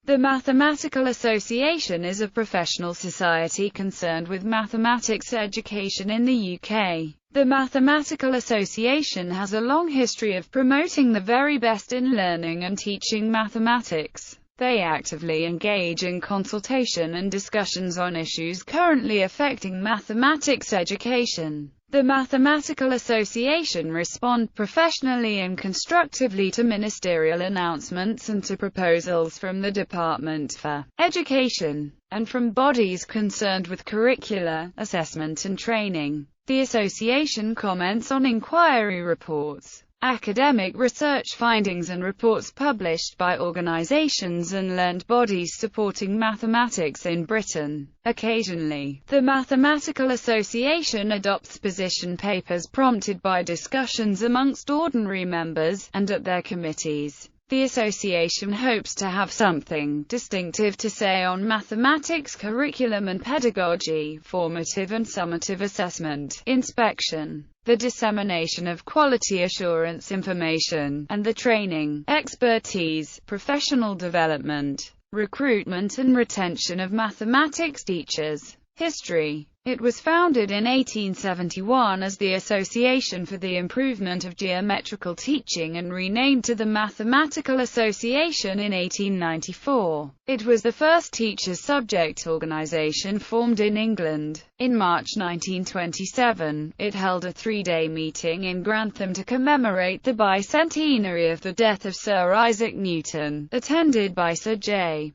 The Mathematical Association is a professional society concerned with mathematics education in the UK. The Mathematical Association has a long history of promoting the very best in learning and teaching mathematics. They actively engage in consultation and discussions on issues currently affecting mathematics education. The Mathematical Association respond professionally and constructively to ministerial announcements and to proposals from the Department for Education, and from bodies concerned with curricula, assessment and training. The association comments on inquiry reports, academic research findings and reports published by organisations and learned bodies supporting mathematics in Britain. Occasionally, the Mathematical Association adopts position papers prompted by discussions amongst ordinary members, and at their committees. The association hopes to have something distinctive to say on mathematics curriculum and pedagogy, formative and summative assessment, inspection, the dissemination of quality assurance information, and the training, expertise, professional development, recruitment and retention of mathematics teachers. History. It was founded in 1871 as the Association for the Improvement of Geometrical Teaching and renamed to the Mathematical Association in 1894. It was the first teachers' subject organisation formed in England. In March 1927, it held a three-day meeting in Grantham to commemorate the bicentenary of the death of Sir Isaac Newton, attended by Sir J.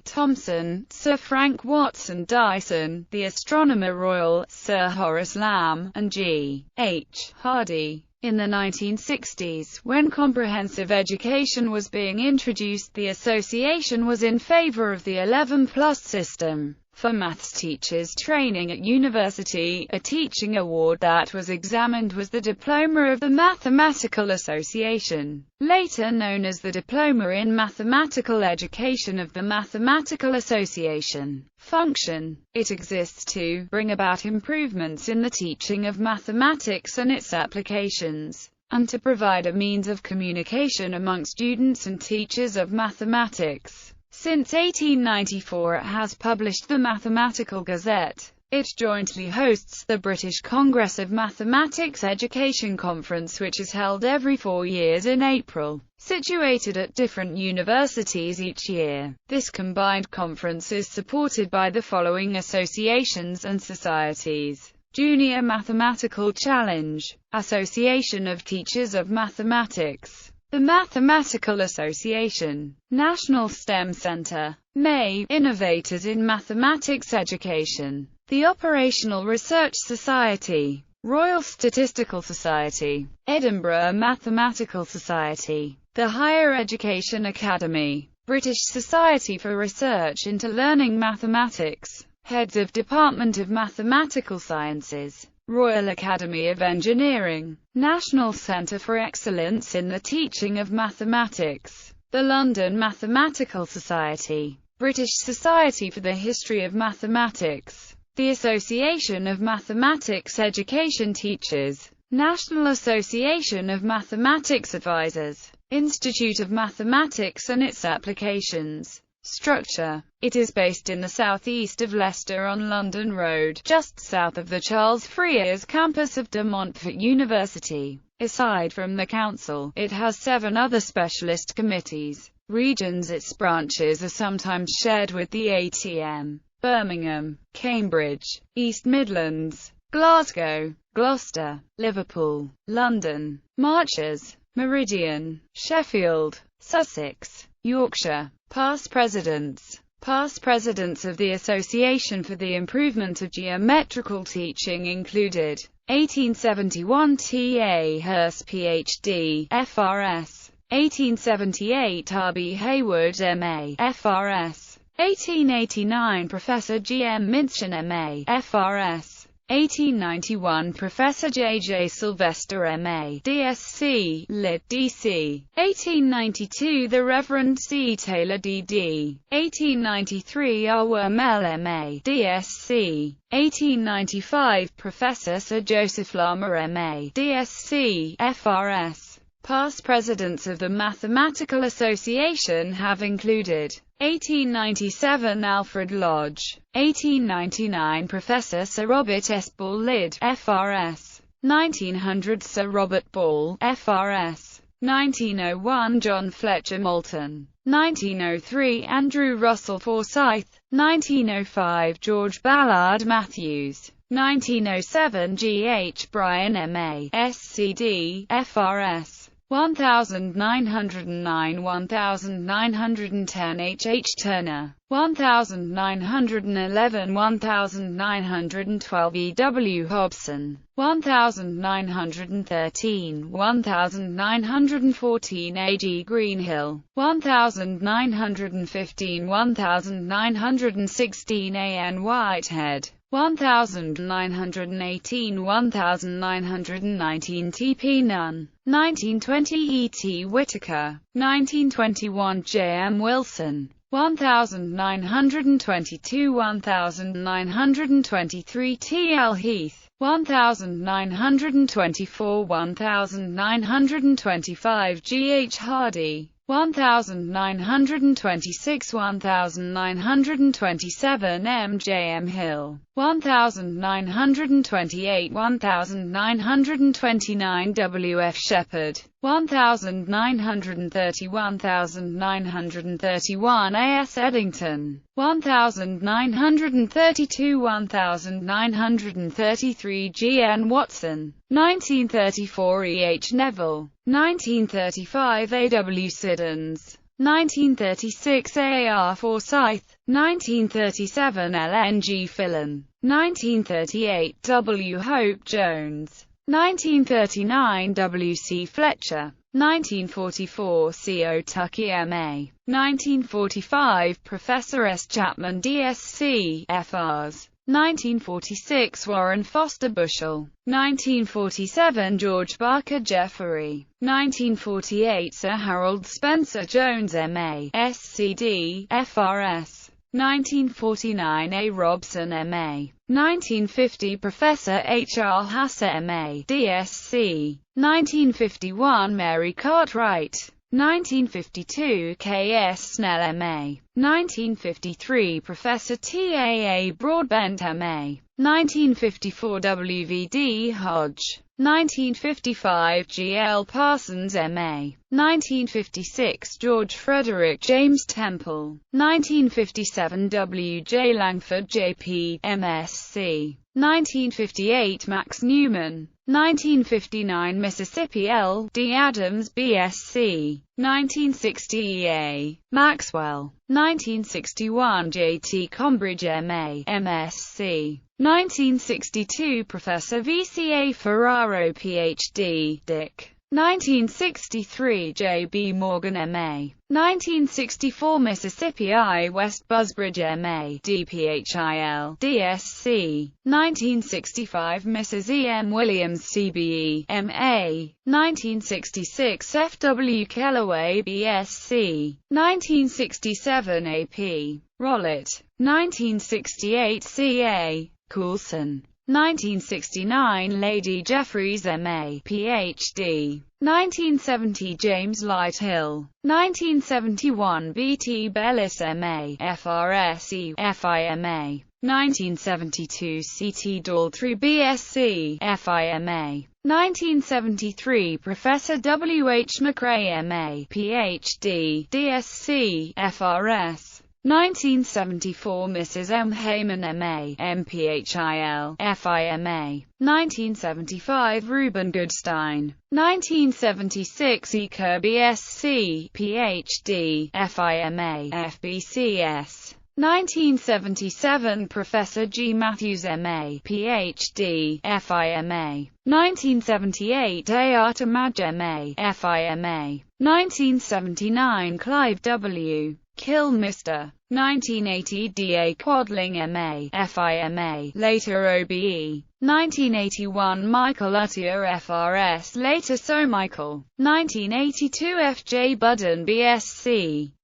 Thomson, Sir Frank Watson Dyson, the Astronomer Royal, Sir Horace Lamb, and G. H. Hardy. In the 1960s, when comprehensive education was being introduced, the association was in favour of the 11+ system. For maths teachers training at university, a teaching award that was examined was the Diploma of the Mathematical Association, later known as the Diploma in Mathematical Education of the Mathematical Association. Function. It exists to bring about improvements in the teaching of mathematics and its applications, and to provide a means of communication among students and teachers of mathematics. Since 1894 it has published the Mathematical Gazette. It jointly hosts the British Congress of Mathematics Education Conference, which is held every 4 years in April, situated at different universities each year. This combined conference is supported by the following associations and societies: Junior Mathematical Challenge, Association of Teachers of Mathematics, the Mathematical Association, National STEM Centre, May, Innovators in Mathematics Education, the Operational Research Society, Royal Statistical Society, Edinburgh Mathematical Society, the Higher Education Academy, British Society for Research into Learning Mathematics, Heads of Department of Mathematical Sciences, Royal Academy of Engineering, National Centre for Excellence in the Teaching of Mathematics, the London Mathematical Society, British Society for the History of Mathematics, the Association of Mathematics Education Teachers, National Association of Mathematics Advisors, Institute of Mathematics and its Applications. Structure. It is based in the southeast of Leicester on London Road, just south of the Charles Frears campus of De Montfort University. Aside from the council, it has 7 other specialist committees. Regions. Its branches are sometimes shared with the ATM. Birmingham, Cambridge, East Midlands, Glasgow, Gloucester, Liverpool, London, Marches, Meridian, Sheffield, Sussex, Yorkshire. Past presidents of the Association for the Improvement of Geometrical Teaching included 1871 T.A. Hurst Ph.D., F.R.S. 1878 R.B. Hayward M.A., F.R.S. 1889 Professor G.M. Minchin M.A., F.R.S. 1891 Professor J.J. Sylvester M.A., D.Sc., Lit. D.C. 1892 The Reverend C. Taylor D.D. 1893 R. Wormel M.A., D.Sc. 1895 Professor Sir Joseph Lama M.A., D.Sc., F.R.S. Past presidents of the Mathematical Association have included 1897 Alfred Lodge, 1899 Professor Sir Robert S. Ball Lid, FRS, 1900 Sir Robert Ball, FRS, 1901 John Fletcher Moulton, 1903 Andrew Russell Forsyth, 1905 George Ballard Matthews, 1907 G. H. Bryan M.A., SCD, FRS, 1909 1910 H. H. Turner, 1911 1912 E. W. Hobson, 1913 1914 A. G. Greenhill, 1915 1916 A. N. Whitehead, 1918 1919 T. P. Nunn, 1920 E. T. Whittaker, 1921 J. M. Wilson, 1922 1923 T. L. Heath, 1924 1925 G. H. Hardy, 1926 1927 M. J. M. Hill, 1928 1929 W. F. Shepherd, 1930 1931 A. S. Eddington, 1932 1933 G. N. Watson, 1934 E. H. Neville, 1935 A. W. Siddons, 1936 A. R. Forsyth, 1937 L. N. G. Phelan, 1938 W. Hope Jones, 1939 W. C. Fletcher, 1944 C. O. Tuckey M.A., 1945 Professor S. Chapman D.Sc. F.Rs., 1946 Warren Foster Bushell, 1947 George Barker Jeffery, 1948 Sir Harold Spencer Jones M.A., SCD, FRS, 1949 A. Robson M.A., 1950 Professor H. R. Hasser M.A., D.Sc., 1951 Mary Cartwright, 1952 K. S. Snell M.A., 1953 Professor T. A. A. Broadbent M.A., 1954 W. V. D. Hodge, 1955 G. L. Parsons M.A., 1956 George Frederick James Temple, 1957 W. J. Langford J.P., M.Sc., 1958 Max Newman, 1959 Mississippi L. D. Adams B.Sc., 1960 E. A. Maxwell, 1961 J. T. Combridge M.A., M.Sc., 1962 Professor V. C. A. Ferraro Ph.D., Dick, 1963 J. B. Morgan M.A., 1964 Mississippi I. West Busbridge M.A., D.Ph.I.L., D.Sc., 1965 Mrs. E. M. Williams C.B.E., M.A., 1966 F. W. Kellaway B.Sc., 1967 A.P. Rollett, 1968 C.A. Coulson, 1969 Lady Jeffreys M.A., Ph.D., 1970 James Lighthill, 1971 B.T. Bellis M.A., F.R.S.E., F.I.M.A., 1972 C.T. Daltrey B.Sc., F.I.M.A., 1973 Professor W. H. McRae M.A., Ph.D., D.Sc., F.R.S., 1974 Mrs. M. Heyman M.A., M.Ph.I.L., F.I.M.A., 1975 Reuben Goodstein, 1976 E. Kirby S.C., Ph.D., F.I.M.A., F.B.C.S., 1977 Professor G. Matthews M.A., Ph.D., F.I.M.A., 1978 A. Artamaj M.A., F.I.M.A., 1979 Clive W. Kilmister. 1980 D.A. Quadling M.A., F.I.M.A., later O.B.E. 1981 Michael Uttier F.R.S., later So Michael. 1982 F.J. Budden B.Sc.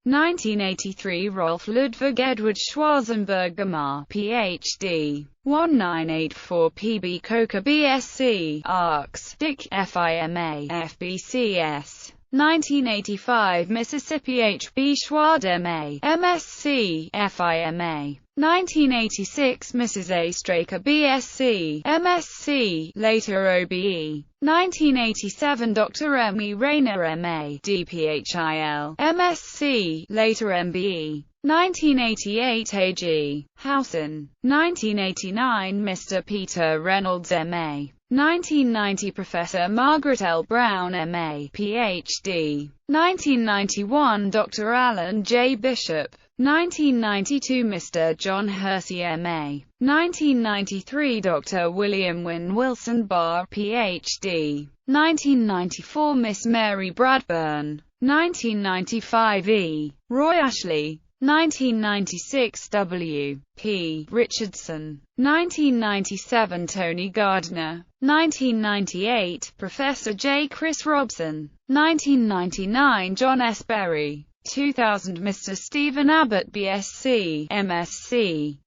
1983 Rolf Ludwig Edward Schwarzenberg Gamma, Ph.D. 1984 P.B. Coker B.Sc. Arcs, Dick, F.I.M.A., F.B.C.S. 1985 Mississippi H.B. Schwad M.A., M.Sc., F.I.M.A. 1986 Mrs. A. Straker B.Sc., M.Sc., later O.B.E. 1987 Dr. M. E. Rayner M.A., D.Ph.I.L., M.Sc., later M.B.E. 1988 A.G. Housen. 1989 Mr. Peter Reynolds M.A. 1990 Professor Margaret L. Brown M.A., Ph.D. 1991 Dr. Alan J. Bishop. 1992 Mr. John Hersey M.A. 1993 Dr. William Wynne Wilson Barr, Ph.D. 1994 Miss Mary Bradburn. 1995 E. Roy Ashley. 1996 W. P. Richardson. 1997 Tony Gardner. 1998 Professor J. Chris Robson. 1999 John S. Berry. 2000 Mr. Stephen Abbott B.Sc., M.Sc.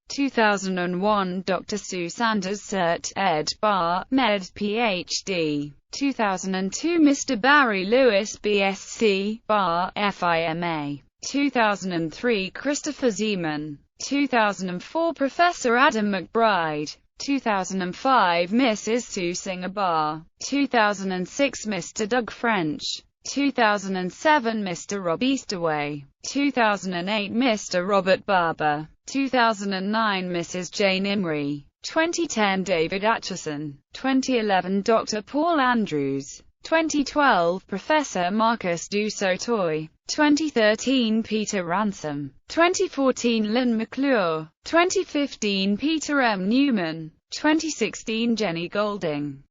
2001 Dr. Sue Sanders Cert. Ed. Bar. Med. Ph.D. 2002 Mr. Barry Lewis B.Sc. Bar. F.I.M.A. 2003 Christopher Zeman. 2004 Professor Adam McBride. 2005 Mrs. Sue Singer Bar. 2006 Mr. Doug French. 2007 Mr. Rob Easterway. 2008 Mr. Robert Barber. 2009 Mrs. Jane Imrie. 2010 David Atchison. 2011 Dr. Paul Andrews. 2012 Professor Marcus Du Sautoy. 2013 Peter Ransom. 2014 Lynn McClure. 2015 Peter M. Newman. 2016 Jenny Golding.